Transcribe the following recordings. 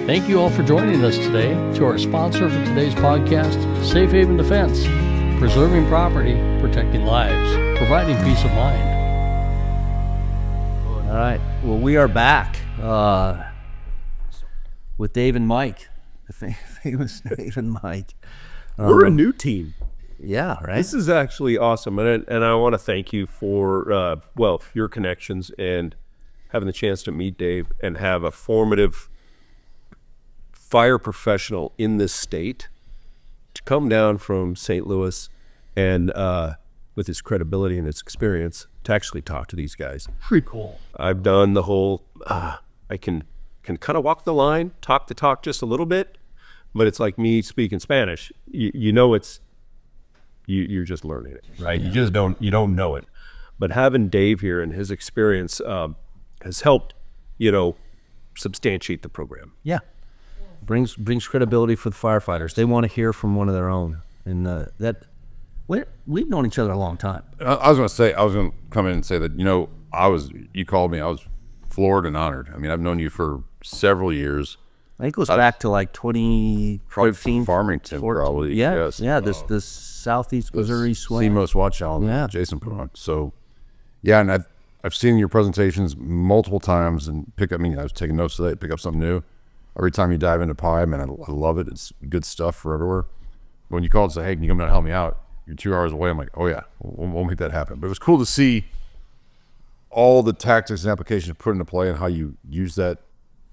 Thank you all for joining us today. To our sponsor for today's podcast, Safe Haven Defense, preserving property, protecting lives, providing peace of mind. All right. Well, we are back with Dave and Mike, the famous Dave and Mike. We're a new team. Yeah, right. This is actually awesome, and I want to thank you for your connections and having the chance to meet Dave and have a formative fire professional in this state to come down from St. Louis and with his credibility and his experience to actually talk to these guys. Pretty cool. I've done the whole I can kind of walk the line, talk the talk just a little bit, but it's like me speaking Spanish. You know, you're just learning it, right? You just don't know it. But having Dave here and his experience has helped, substantiate the program. Yeah. Brings credibility for the firefighters. They want to hear from one of their own. And we've known each other a long time. I was going to come in and say that, you called me, I was floored and honored. I mean, I've known you for several years. I think it goes back to like 2014. Farmington, 14. probably. Yeah, yes. yeah. This Southeast Missouri swing. CMOS Watch Challenge Jason put on. So, yeah, and I've seen your presentations multiple times and I was taking notes today, pick up something new. Every time you dive into PI, man, I love it. It's good stuff for everywhere. When you called and say, hey, can you come down and help me out? You're 2 hours away. I'm like, oh yeah, we'll make that happen. But it was cool to see all the tactics and applications put into play and how you use that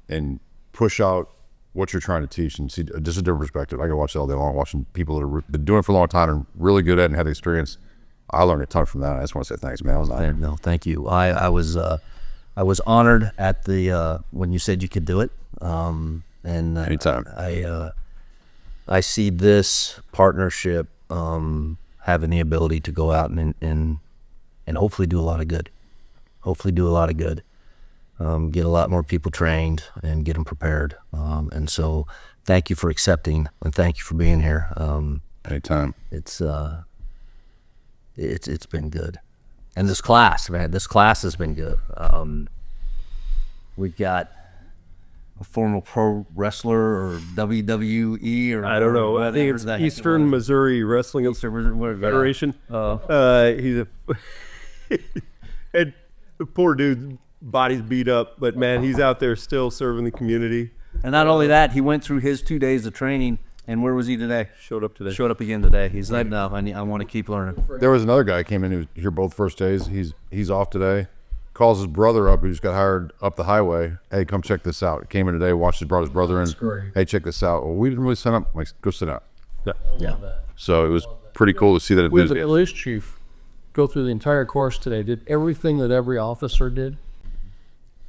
and push out what you're trying to teach and see just a different perspective. I can watch that all day long, watching people that have been doing it for a long time and really good at it and have the experience. I learned a ton from that. I just want to say thanks, man. No, thank you. I was honored at the when you said you could do it. And anytime. I see this partnership having the ability to go out and hopefully do a lot of good. Get a lot more people trained and get them prepared. And so thank you for accepting and thank you for being here. Anytime. It's been good. And this class has been good. We've got a former pro wrestler or WWE or I don't know. I think it's Eastern Missouri Wrestling Federation. He's and the poor dude's body's beat up, but man, he's out there still serving the community. And not only that, he went through his 2 days of training. And where was he today? Showed up again today. He's like, no, I want to keep learning. There was another guy who came in who was here both first days. He's off today. Calls his brother up, who's got hired up the highway. Hey, come check this out. Came in today, brought his brother in. Great. Hey, check this out. Well, we didn't really sign up. I'm like, go sit down. Yeah. So it was pretty cool to see that. We had the police chief go through the entire course today, did everything that every officer did.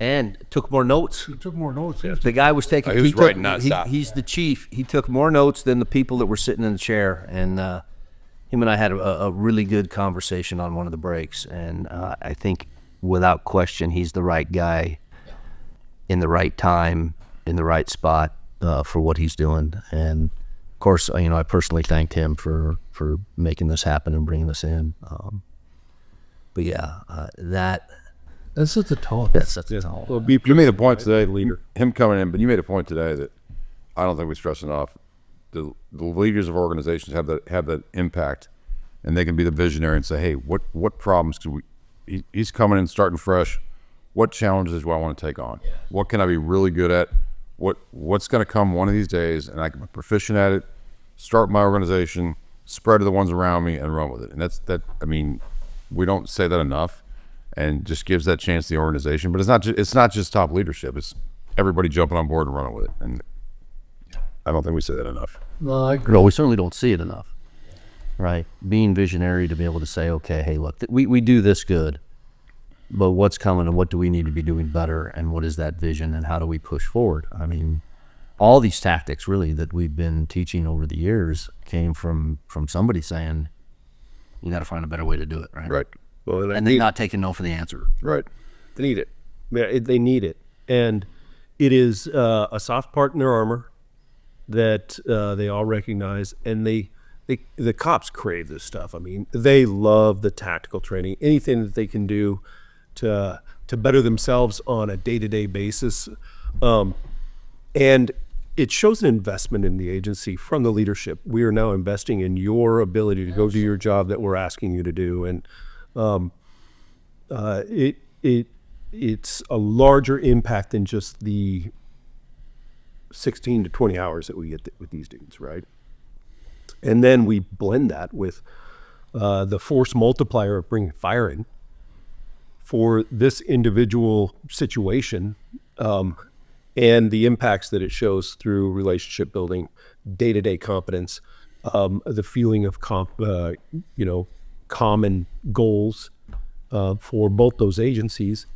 And took more notes. He took more notes. The guy was taking. He was writing nonstop. He's the chief. He took more notes than the people that were sitting in the chair. And him and I had a really good conversation on one of the breaks. And I think, without question, he's the right guy in the right time, in the right spot for what he's doing. And of course, I personally thanked him for making this happen and bringing this in. But yeah, That's at the top. That's the tone. Well, You made a point today, him coming in, but you made a point today that I don't think we stress enough. The leaders of organizations have that impact, and they can be the visionary and say, hey, what problems could we? He's coming in, starting fresh. What challenges do I want to take on? Yeah. What can I be really good at? What's going to come one of these days, and I can be proficient at it. Start my organization, spread to the ones around me, and run with it. And that's that. I mean, we don't say that enough, and just gives that chance to the organization. But it's not just top leadership. It's everybody jumping on board and running with it. And I don't think we say that enough. No, I agree. No, we certainly don't see it enough. Right, being visionary to be able to say, okay, hey, look, we do this good, but what's coming and what do we need to be doing better, and what is that vision, and how do we push forward? I mean, all these tactics really that we've been teaching over the years came from somebody saying, you got to find a better way to do it, right? Right. Well, and they're not taking no for the answer. Right. They need it. Yeah, they need it, and it is a soft part in their armor that they all recognize, and the cops crave this stuff. I mean, they love the tactical training, anything that they can do to better themselves on a day-to-day basis. And it shows an investment in the agency from the leadership. We are now investing in your ability to go do your job that we're asking you to do, and it's a larger impact than just the 16 to 20 hours that we get with these dudes, right? And then we blend that with the force multiplier of bringing fire in for this individual situation, and the impacts that it shows through relationship building, day-to-day competence, the feeling of common goals for both those agencies.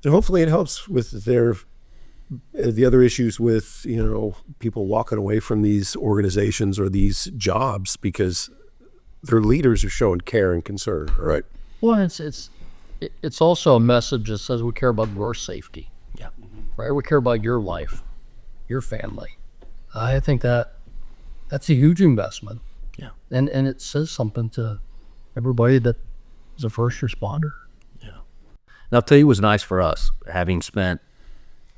And hopefully it helps with the other issues with, people walking away from these organizations or these jobs because their leaders are showing care and concern, right? Well, it's also a message that says we care about your safety. Yeah. Right? We care about your life, your family. I think that's a huge investment. Yeah. And it says something to everybody that is a first responder. Yeah. And I'll tell you what's nice for us, having spent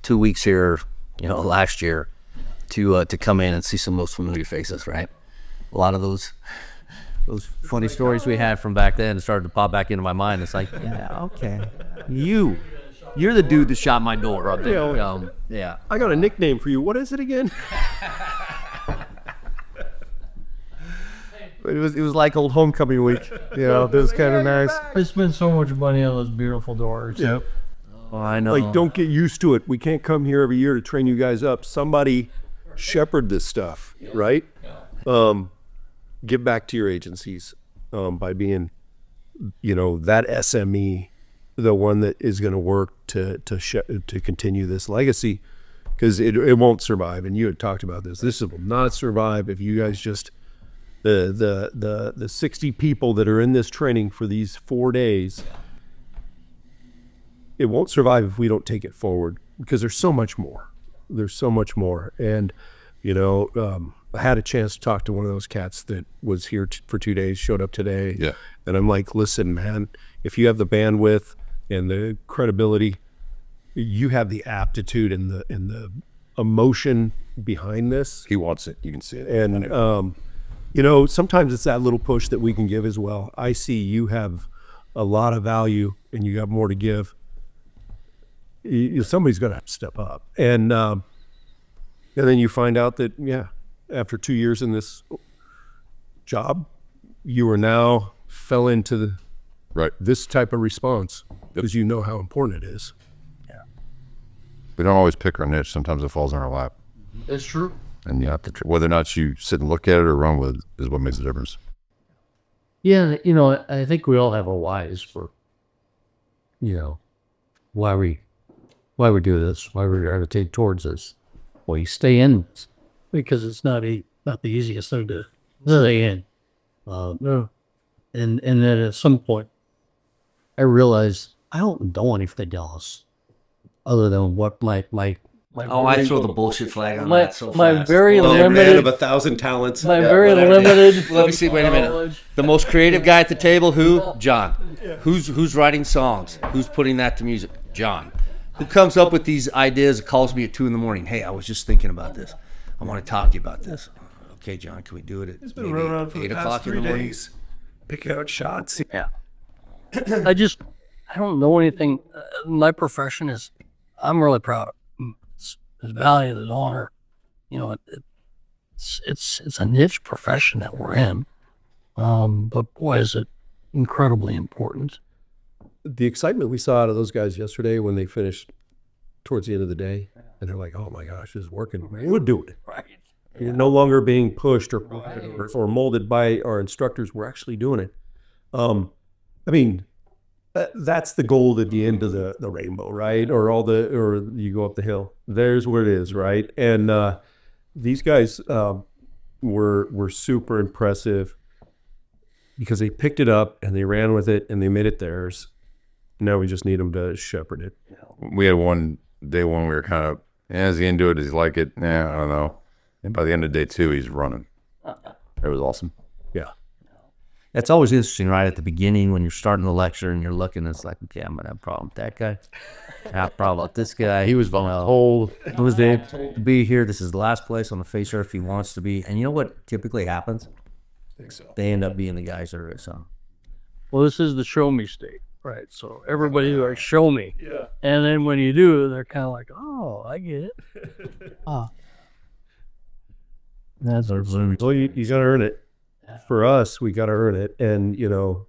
2 weeks here, last year, to come in and see some of those familiar faces, right? A lot of those funny stories we had from back then started to pop back into my mind. It's like, yeah, okay, you're the dude that shot my door up there. Yeah. I got a nickname for you. What is it again? It was like old homecoming week. It was kind of nice. I spent so much money on those beautiful doors. Yep. Oh, I know. Like, don't get used to it. We can't come here every year to train you guys up. Somebody shepherd this stuff, right? Give back to your agencies by being, that SME, the one that is going to work to continue this legacy, because it won't survive. And you had talked about this. This will not survive if you guys just the 60 people that are in this training for these 4 days. It won't survive if we don't take it forward, because there's so much more. And, I had a chance to talk to one of those cats that was here for 2 days, showed up today. Yeah. And I'm like, listen, man, if you have the bandwidth and the credibility, you have the aptitude and the emotion behind this. He wants it. You can see it. And, sometimes it's that little push that we can give as well. I see you have a lot of value and you got more to give. Somebody's got to step up. And then you find out that, after 2 years in this job, you are now fell into this type of response because you know how important it is. Yeah. We don't always pick our niche. Sometimes it falls in our lap. It's true. And whether or not you sit and look at it or run with it is what makes the difference. Yeah, I think we all have our whys for, why we do this, why we gravitate towards this. Well, you stay in this because it's not the easiest thing to stay in. No. And then at some point, I realized I don't know anything else other than what my I throw the bullshit flag on my, that so my fast. very Man limited of 1,000 talents. my very limited. Let me see. Wait a minute. The most creative guy at the table, who? John. Who's writing songs? Who's putting that to music? John. Who comes up with these ideas? Calls me at 2 a.m. Hey, I was just thinking about this. I want to talk to you about this. Okay, John, can we do it at maybe around for 8 the o'clock past in 3 the morning? days. Pick out shots. Yeah. I don't know anything. My profession is, I'm really proud of it. It's valued, it's honor. It's a niche profession that we're in. But boy, is it incredibly important. The excitement we saw out of those guys yesterday when they finished towards the end of the day, and they're like, oh my gosh, this is working. We're doing it. Right. You're no longer being pushed or molded by our instructors. We're actually doing it. That's the gold at the end of the rainbow, right? Or you go up the hill. There's where it is, right? And these guys were super impressive because they picked it up and they ran with it and they made it theirs. Now we just need them to shepherd it. We had one day one we were kind of, is he into it? Does he like it? Nah, I don't know. And by the end of day 2, he's running. It was awesome. Yeah. It's always interesting, right, at the beginning when you're starting the lecture and you're looking, it's like, okay, I'm going to have a problem with that guy. I have a problem with this guy. He was told to be here. This is the last place on the face earth he wants to be. And you know what typically happens? I think so. They end up being the guys that are so. Well, this is the show me state, right? So everybody like show me. Yeah. And then when you do, they're kind of like, oh, I get it. That's our Zoom. Well, you got to earn it. For us, we got to earn it. And, you know,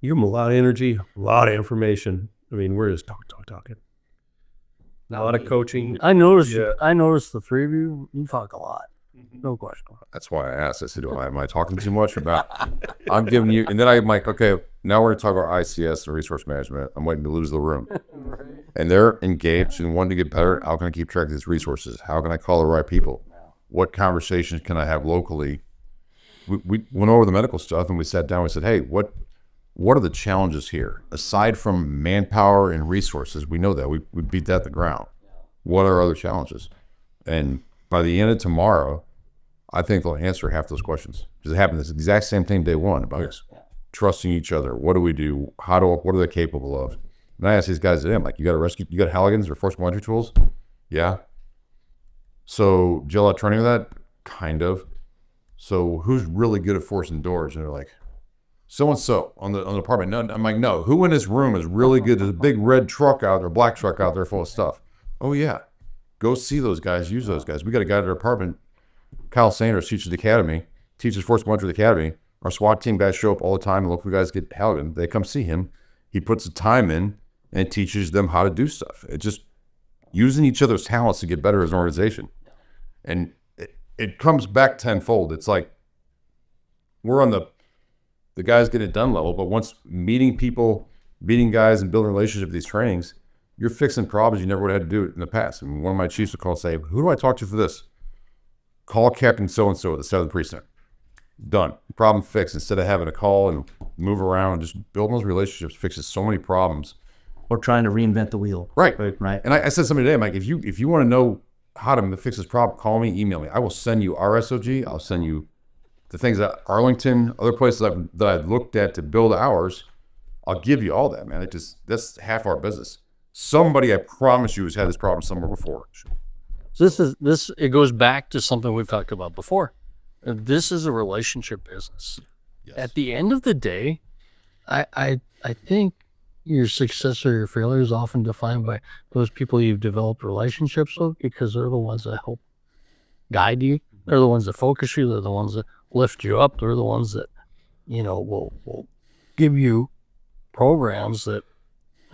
you give them a lot of energy, a lot of information. I mean, we're just talking. A lot of coaching. I noticed the three of you talk a lot. No question. That's why I asked. I said, am I talking too much about? I'm giving you, and then I'm like, okay, now we're going to talk about ICS and resource management. I'm waiting to lose the room. And they're engaged and wanting to get better. How can I keep track of these resources? How can I call the right people? What conversations can I have locally? We went over the medical stuff and we sat down and we said, hey, what are the challenges here? Aside from manpower and resources, we know that. We beat that to the ground. What are other challenges? And by the end of tomorrow, I think they'll answer half those questions. Because it happened this exact same thing day one about trusting each other. What do we do? What are they capable of? And I asked these guys today, I'm like, you got Halligans or forcible entry tools? Yeah. So, do you allow training with that? Kind of. So, who's really good at forcing doors? And they're like, so-and-so on the apartment. No, I'm like, no. Who in this room is really good? There's a big red truck out there, black truck out there full of stuff. Oh, yeah. Go see those guys, use those guys. We got a guy at our apartment, Kyle Sanders, teaches the academy, teaches forcible entry at the academy. Our SWAT team guys show up all the time, and local guys get Halligan. They come see him. He puts the time in and teaches them how to do stuff. It's just using each other's talents to get better as an organization. And it comes back tenfold. It's like we're on the guys get it done level, but once meeting people, meeting guys and building relationships with these trainings, you're fixing problems you never would have had to do it in the past. I mean, one of my chiefs would call and say, who do I talk to for this? Call Captain so-and-so at the 7th Precinct. Done. Problem fixed. Instead of having to call and move around, just building those relationships fixes so many problems. Or trying to reinvent the wheel. Right. Right. And I said something today, I'm like, if you want to know how to fix this problem, call me, email me. I will send you our SOG. I'll send you the things that Arlington, other places that I've looked at to build ours. I'll give you all that, man. That's half our business. Somebody, I promise you, has had this problem somewhere before. So it goes back to something we've talked about before. This is a relationship business. Yes. At the end of the day, I think your success or your failure is often defined by those people you've developed relationships with, because they're the ones that help guide you. They're the ones that focus you. They're the ones that lift you up. They're the ones that, will give you programs that,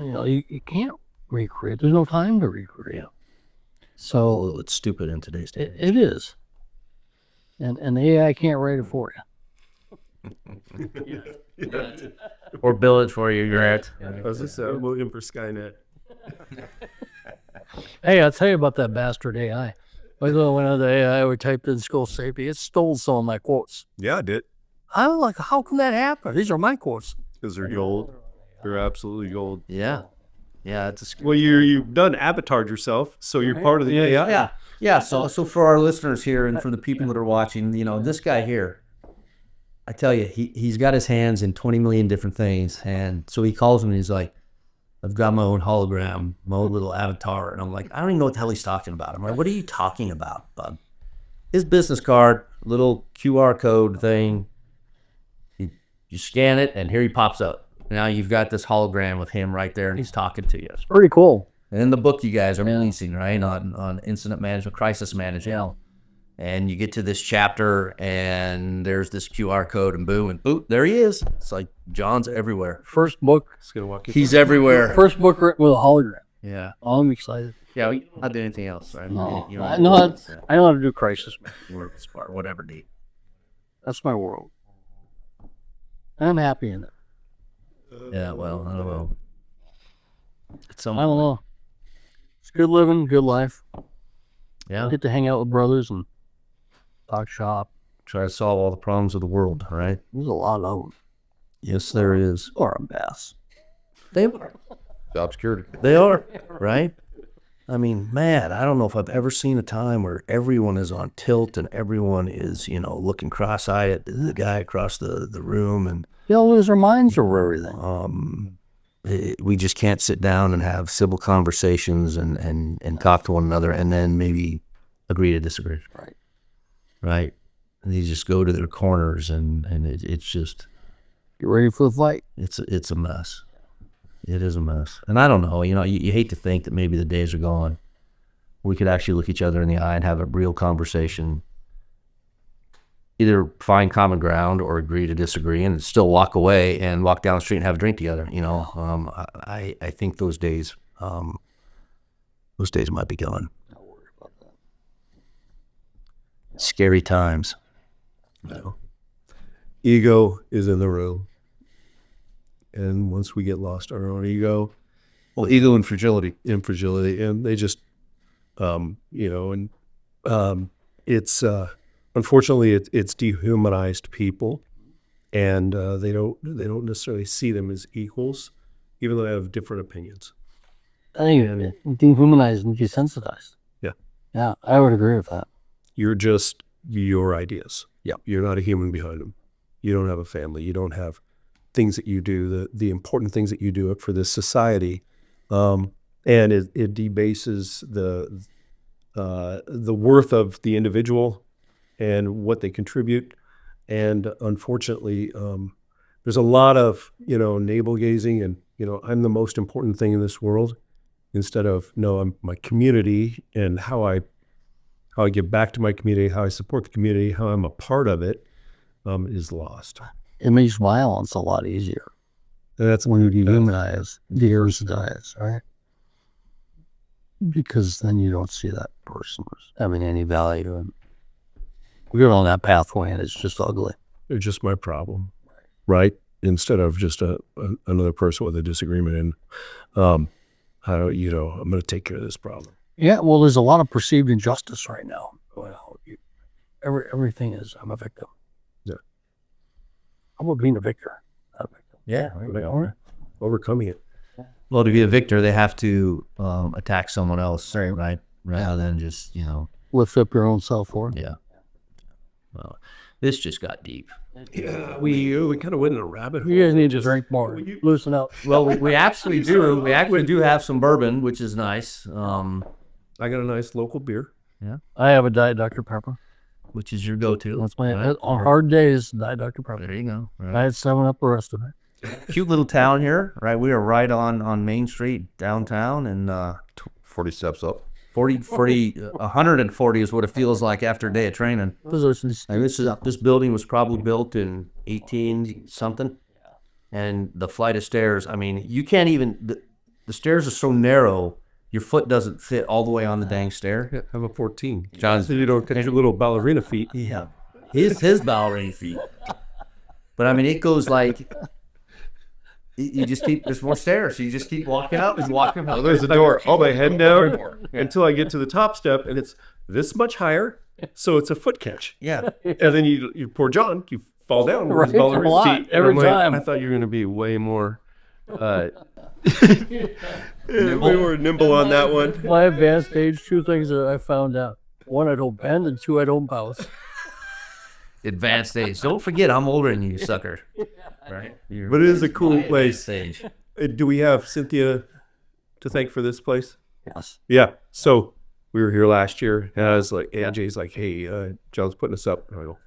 you can't recreate. There's no time to recreate. So it's stupid in today's day. It is. And AI can't write it for you. Or build it for you, Grant. I was just looking for Skynet. Hey, I'll tell you about that bastard AI. When the AI we typed in school safety, it stole some of my quotes. Yeah, I did. I'm like, how can that happen? These are my quotes. Because they're gold. They're absolutely gold. Yeah. Yeah, it's well, you've done avatared yourself, so you're part of the AI. Yeah. So for our listeners here and for the people that are watching, this guy here, I tell you, he's got his hands in 20 million different things, and so he calls me and he's like, I've got my own hologram, my own little avatar, and I'm like, I don't even know what the hell he's talking about. I'm like, what are you talking about, bud? His business card, little QR code thing, you scan it, and here he pops up. Now you've got this hologram with him right there, and he's talking to you. It's pretty cool. And in the book you guys are releasing, right, on incident management, crisis management, and you get to this chapter, and there's this QR code, and boom, there he is. It's like John's everywhere. First book. He's everywhere. First book written with a hologram. Yeah. Oh, I'm excited. Yeah, we not do anything else. Right? No, I know how to do crisis management, whatever, D. That's my world. I'm happy in it. Yeah, well, I don't know. I don't know. It's good living, good life. Yeah. Get to hang out with brothers and talk shop. Try to solve all the problems of the world, right? There's a lot of them. Yes, there is. Or a mess. They are. Job security. They are, right? I mean, man, I don't know if I've ever seen a time where everyone is on tilt and everyone is, looking cross-eyed at the guy across the room, and They'll lose their minds over everything. We just can't sit down and have civil conversations and talk to one another and then maybe agree to disagree. Right. And they just go to their corners and it's just, Get ready for the fight. it's a mess. It is a mess. And I don't know, you hate to think that maybe the days are gone. We could actually look each other in the eye and have a real conversation. Either find common ground or agree to disagree and still walk away and walk down the street and have a drink together. I think those days might be gone. Don't worry about that. Scary times. Ego is in the room. And once we get lost our own ego, Ego and fragility. and they just, it's, unfortunately, it's dehumanized people, and they don't necessarily see them as equals, even though they have different opinions. I think dehumanized and desensitized. Yeah. Yeah, I would agree with that. You're just your ideas. Yeah. You're not a human behind them. You don't have a family. You don't have things that you do, the important things that you do for this society, and it debases the worth of the individual and what they contribute. And unfortunately, there's a lot of navel gazing and I'm the most important thing in this world, instead of no, I'm my community and how I give back to my community, how I support the community, how I'm a part of it, is lost. It makes violence a lot easier. And that's When you dehumanize, desensitize, right? Because then you don't see that person as having any value. And we're on that pathway and it's just ugly. they're just my problem, right? Instead of just another person with a disagreement, and I'm going to take care of this problem. Yeah, well, there's a lot of perceived injustice right now. Well, everything is, I'm a victim. Yeah. How about being a victor? Not a victim. Yeah. Overcoming it. Well, to be a victor, they have to attack someone else, right? Rather than just, Lift up your own self-worth. yeah. Well, this just got deep. Yeah, we kind of went in a rabbit hole. You guys need to drink more. Loosen up. Well, we actually do. We actually do have some bourbon, which is nice. I got a nice local beer. I have a Diet Dr. Pepper. Which is your go-to. That's my, right? on hard days, Diet Dr. Pepper. There you go. Right. I had 7-Up the rest of it. Cute little town here, right? We are right on Main Street downtown, and 40 steps up. 140 is what it feels like after a day of training. Positions. Like this building was probably built in 18 something, and the flight of stairs. I mean, you can't even. The stairs are so narrow, your foot doesn't fit all the way on the dang stair. Yeah, have a 14. John's- So you don't get your little ballerina feet. Yeah, his ballerina feet. But I mean, it goes like. You just keep. There's more stairs, so you just keep walking up and walking up. There's the door. I'll my head down until I get to the top step, and it's this much higher, so it's a foot catch. Yeah. And then you poor John, you fall down with his Right, ballerina a lot, feet. And every I'm like, time. I thought you were going to be way more nimble on that one. My advanced age, 2 things that I found out. 1, I don't bend, and 2, I don't bounce. Advanced age. Don't forget, I'm older than you, sucker. Right? But it is a cool place. Age. Do we have Cynthia to thank for this place? Yes. Yeah. So we were here last year, and I was like, AJ's like, hey, John's putting us up. And I go,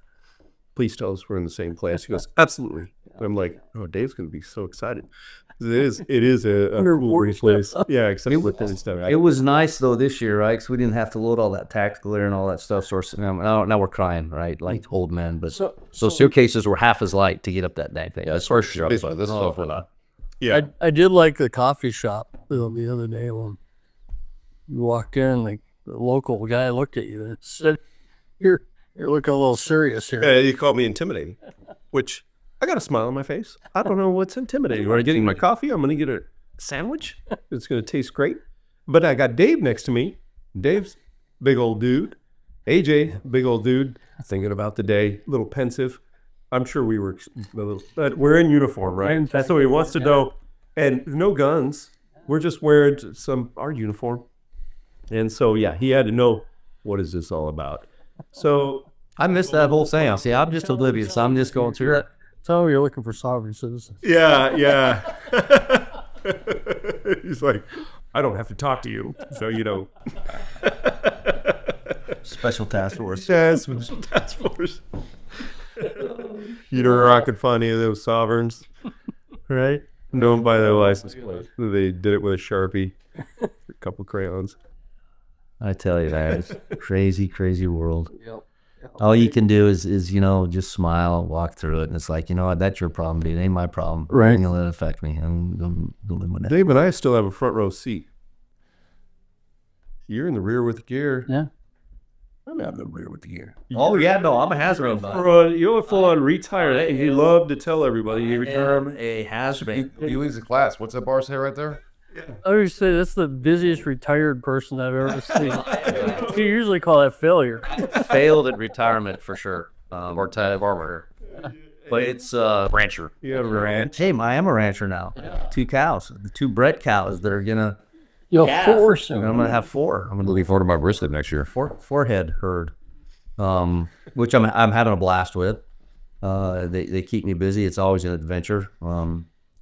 please tell us we're in the same class. He goes, absolutely. And I'm like, oh, Dave's going to be so excited. It is a cool place. Yeah, except with this stuff. It was nice though this year, right? Because we didn't have to load all that tactical air and all that stuff. So now we're crying, right? Like old men. But so suitcases were half as light to get up that dang thing. Yeah, it's first year outside. This stuff we're not. Yeah. I did like the coffee shop the other day when you walked in, like the local guy looked at you and said, you're looking a little serious here. You called me intimidating, which I got a smile on my face. I don't know what's intimidating. When I'm getting my coffee, I'm going to get a sandwich. It's going to taste great. But I got Dave next to me. Dave's big old dude. AJ, big old dude, thinking about the day, a little pensive. I'm sure we were a little, but we're in uniform, right? That's what he wants to know. And no guns. We're just wearing our uniform. And so, yeah, he had to know, what is this all about? So I missed that whole seance. See, I'm just oblivious. I'm just going through it. Tell him you're looking for sovereign citizens. Yeah. He's like, I don't have to talk to you, so you know. Special task force. Special task force. You don't rock and find any of those sovereigns, right? Don't buy their license plate. They did it with a Sharpie, a couple crayons. I tell you, that it's a crazy, crazy world. All you can do is just smile, walk through it, and it's like, you know what, that's your problem, dude. It ain't my problem. Right. Ain't gonna let it affect me. I'm gonna live with it. Dave and I still have a front row seat. You're in the rear with the gear. Yeah. I'm in the rear with the gear. Oh yeah, no, I'm a hazard. You're full on retired. He loved to tell everybody he retired. A hazard. He leaves the class. What's that bar say right there? I would say that's the busiest retired person I've ever seen. You usually call that failure. Failed at retirement for sure. Part-time farmer. But it's rancher. You have a ranch. Hey, I am a rancher now. 2 cows. The 2 bred cows that are gonna. You'll force I'm him. gonna have 4. I'm gonna Looking forward to my brisket next year. forehead herd, which I'm having a blast with. They keep me busy. It's always an adventure.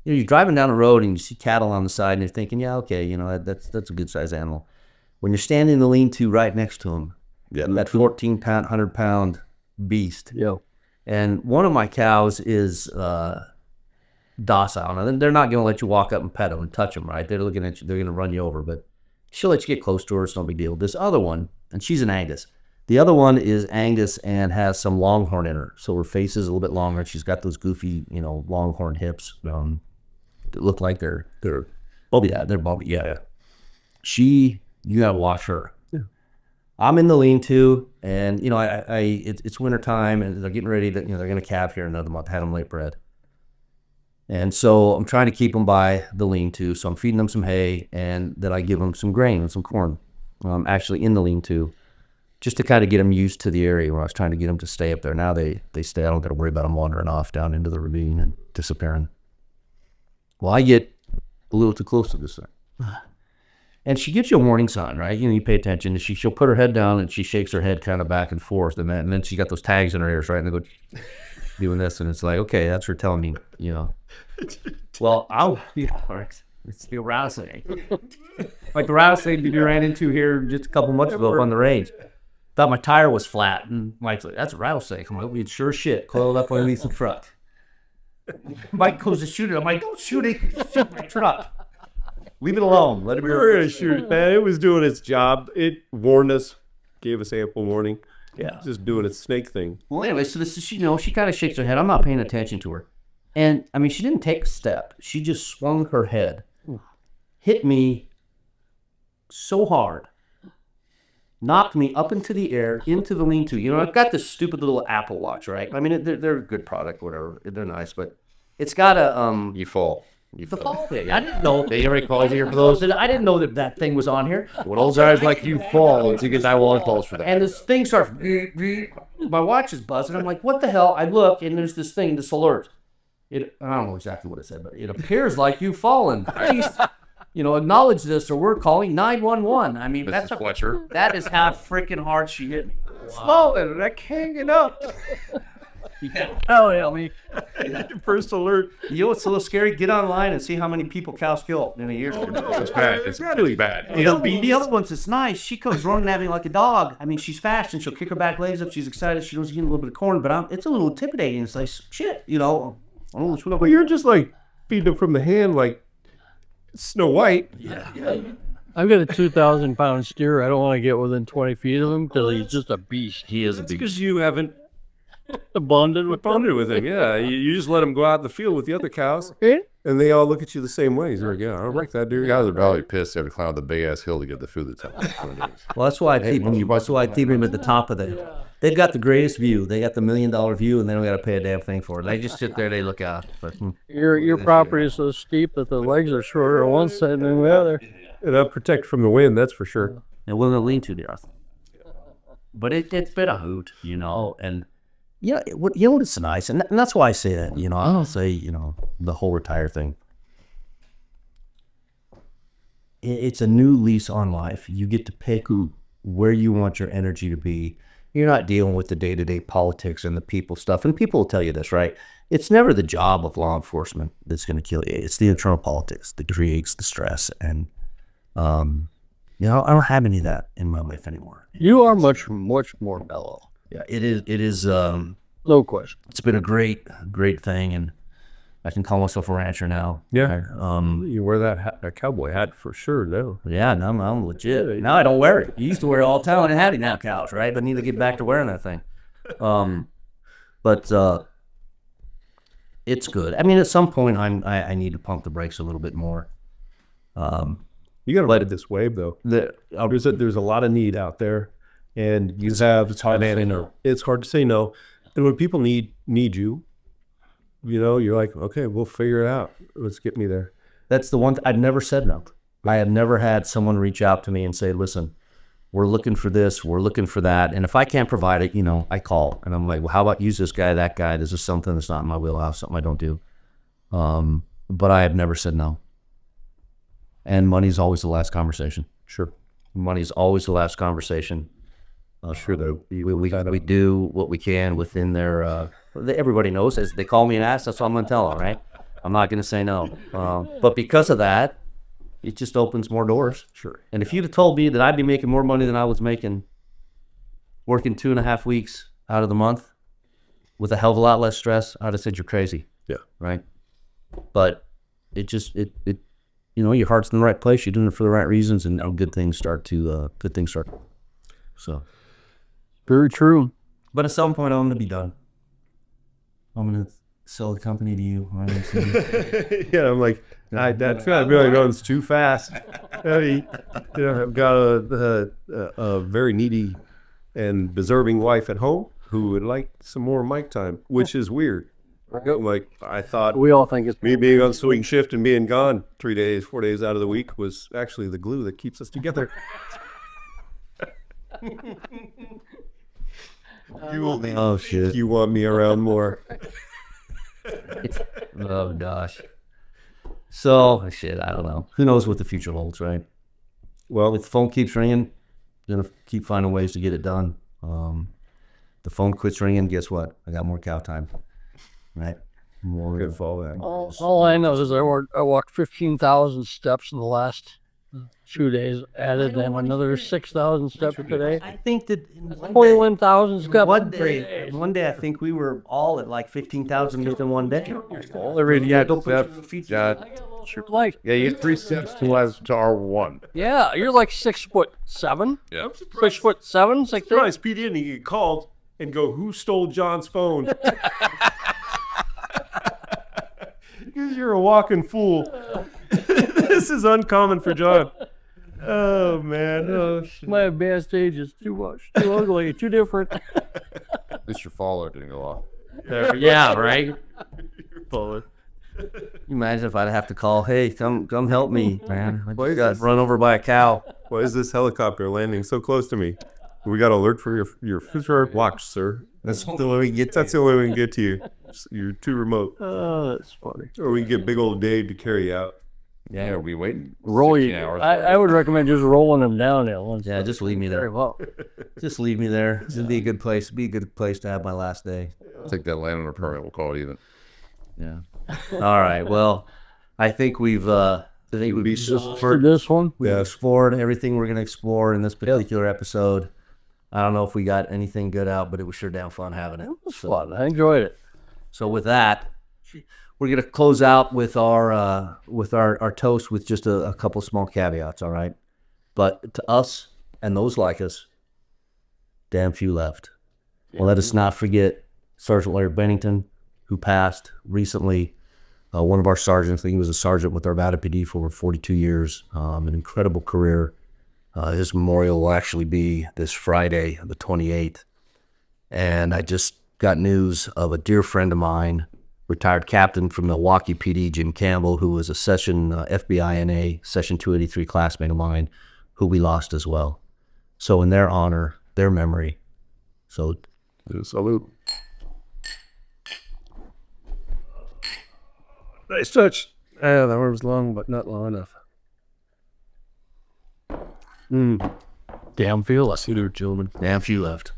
You're driving down the road and you see cattle on the side and you're thinking, yeah, okay, that's a good sized animal. When you're standing in the lean-to right next to them, that 14-pound, 100-pound beast. Yo. And one of my cows is docile. Now, they're not going to let you walk up and pet them and touch them, right? They're looking at you. They're going to run you over, but she'll let you get close to her. It's no big deal. This other one, and she's an Angus. The other one is Angus and has some longhorn in her. So her face is a little bit longer. She's got those goofy, longhorn hips that look like they're bumpy. Yeah, they're bumpy. Yeah. You got to watch her. Yeah. I'm in the lean-to, and, it's winter time, and they're getting ready to, they're going to calve here in another month. Had them late bred. And so I'm trying to keep them by the lean-to. So I'm feeding them some hay, and then I give them some grain and some corn, actually in the lean-to, just to kind of get them used to the area where I was trying to get them to stay up there. Now they stay. I don't got to worry about them wandering off down into the ravine and disappearing. Well, I get a little too close to this thing. And she gives you a warning sign, right? You pay attention. She'll put her head down and she shakes her head kind of back and forth. And then she got those tags in her ears, right? And they go doing this. And it's like, okay, that's her telling me, Well, it's the rattlesnake. Like the rattlesnake that you ran into here just a couple months ago up on the range. Thought my tire was flat. And Mike's like, that's a rattlesnake. I'm like, we sure shit. Coiled up underneath the truck. Mike goes to shoot it. I'm like, don't shoot it. Shoot my truck. Leave it alone. Let it be. We were going to shoot it, man. It was doing its job. It warned us, gave us ample warning. Yeah. Just doing its snake thing. Well, anyway, so this is, she kind of shakes her head. I'm not paying attention to her. And, she didn't take a step. She just swung her head, hit me so hard, knocked me up into the air, into the lean-to. I've got this stupid little Apple Watch, right? They're a good product, whatever. They're nice, but it's got a... You fall. The fall thing. I didn't know. They already called here for those. I didn't know that thing was on here. When those guys like you fall, it's because I want falls for that. And this thing starts... My watch is buzzing. I'm like, what the hell? I look, and there's this thing, this alert. I don't know exactly what it said, but it appears like you've fallen. Please, acknowledge this, or we're calling 911. That's Fletcher. that is how freaking hard she hit me. Falling, and I can't get up. Oh, yeah, me. First alert. What's a little scary? Get online and see how many people cows kill in a year. It's bad. It's really bad. The other one's it's nice. She comes running at me like a dog. She's fast and she'll kick her back legs up. She's excited. She knows she's getting a little bit of corn, but it's a little intimidating. It's like, shit, Well, you're just like feeding them from the hand like Snow White. Yeah. I've got a 2,000-pound steer. I don't want to get within 20 feet of him because he's just a beast. He is a beast. Because you haven't Bonded with him. Yeah, you just let him go out in the field with the other cows, Yeah. and they all look at you the same way. He's like, yeah, I don't like that dude. Guys are probably pissed they have to climb up the big ass hill to get the food that's out. Well, that's why I keep him. That's why I keep him at the top of the. They've got the greatest view. They got the $1 million view, and they don't got to pay a damn thing for it. They just sit there. They look out. But Your property is so steep that the legs are shorter on one side than the other. And I'll protect from the wind, that's for sure. and we're gonna lean to the earth. But it's been a hoot, and. Yeah, it's nice, and that's why I say that. I don't say the whole retire thing. It's a new lease on life. You get to pick where you want your energy to be, you're not dealing with the day-to-day politics and the people stuff. And people will tell you this, right? It's never the job of law enforcement that's going to kill you. It's the internal politics that creates the stress. And, you know, I don't have any of that in my life anymore. You are much more mellow. Yeah, it is, No question. it's been a great thing. And I can call myself a rancher now. Yeah. You wear that cowboy hat for sure, though. Yeah, no, I'm legit. Now I don't wear it. You used to wear it all the time and had it now, cows, right? But I need to get back to wearing that thing. But it's good. I mean, at some point, I need to pump the brakes a little bit more. You got to ride this wave, though. There's a lot of need out there, and you have. It's hard to say no. It's hard to say no, and when people need you, you know, you're like, okay, we'll figure it out. Let's get me there. That's the one. I've never said no. I have never had someone reach out to me and say, listen, we're looking for this, we're looking for that. And if I can't provide it, you know, I call. And I'm like, well, how about use this guy, that guy? This is something that's not in my wheelhouse, something I don't do. But I have never said no. And money's always the last conversation. Sure. Money's always the last conversation. Sure, though. We do what we can within their, everybody knows, as they call me and ask, that's what I'm going to tell them, right? I'm not going to say no. But because of that, it just opens more doors. Sure. And if you'd have told me that I'd be making more money than I was making working 2.5 weeks out of the month with a hell of a lot less stress, I'd have said you're crazy. Yeah. Right. But it just, you know, your heart's in the right place. You're doing it for the right reasons, and good things start. So. Very true. But at some point, I'm going to be done. I'm going to sell the company to you. Yeah, I'm like, that's got to be like, it's too fast. You know, I've got a very needy and deserving wife at home who would like some more mic time, which is weird. Like, I thought We all think it's me being on swing shift and being gone 3 days, 4 days out of the week was actually the glue that keeps us together. Oh, shit. You want me around more. Oh, gosh. So, shit, I don't know. Who knows what the future holds, right? Well, if the phone keeps ringing, I'm going to keep finding ways to get it done. The phone quits ringing, guess what? I got more cow time, right? More. Good fallback. all I know is I walked 15,000 steps in the last 2 days, added then another 6,000 steps today. I think that 21,000 steps. one day I think we were all at like 15,000 within one day. Like, Yeah, you had 3 steps to R1. yeah, you're like 6'7". Yeah. 6'7". It's like Surprised Pete didn't get called and go, who stole John's phone? Because you're a walking fool. This is uncommon for John. Oh, man. Oh, shit. my advanced age is too much, too ugly, too different. At least your follower didn't go off. Yeah, right. Imagine if I'd have to call, hey, come help me, man. I just got run over by a cow. Why is this helicopter landing so close to me? We got alert for your future watch, sir. That's the way we get. That's the only way we can get to you. You're too remote. Oh, that's funny. Or we can get big old Dave to carry you out. Yeah, are we waiting? Roll 16 you. hours. I would recommend just rolling them down there once. Yeah, just leave me Very there. well. Just leave me there. It'd be a good place. Be a good place to have my last day. Take that landowner permit. We'll call it even. Yeah. All right. Well, I think we've For this one, explored everything we're going to explore in this particular episode. I don't know if we got anything good out, but it was sure damn fun having it. it was fun. I enjoyed it. So with that, we're going to close out with our toast with just a couple small caveats, all right? But to us and those like us, damn few left. Well, let us not forget Sergeant Larry Bennington, who passed recently. One of our sergeants, I think he was a sergeant with our Nevada PD for over 42 years. An incredible career. His memorial will actually be this Friday, the 28th. And I just got news of a dear friend of mine, retired captain from Milwaukee PD, Jim Campbell, who was a Session FBI NA, Session 283 classmate of mine, who we lost as well. So in their honor, their memory. So Salute. Nice touch. Yeah, that one was long, but not long enough. Damn fearless. See there, gentlemen. damn few left.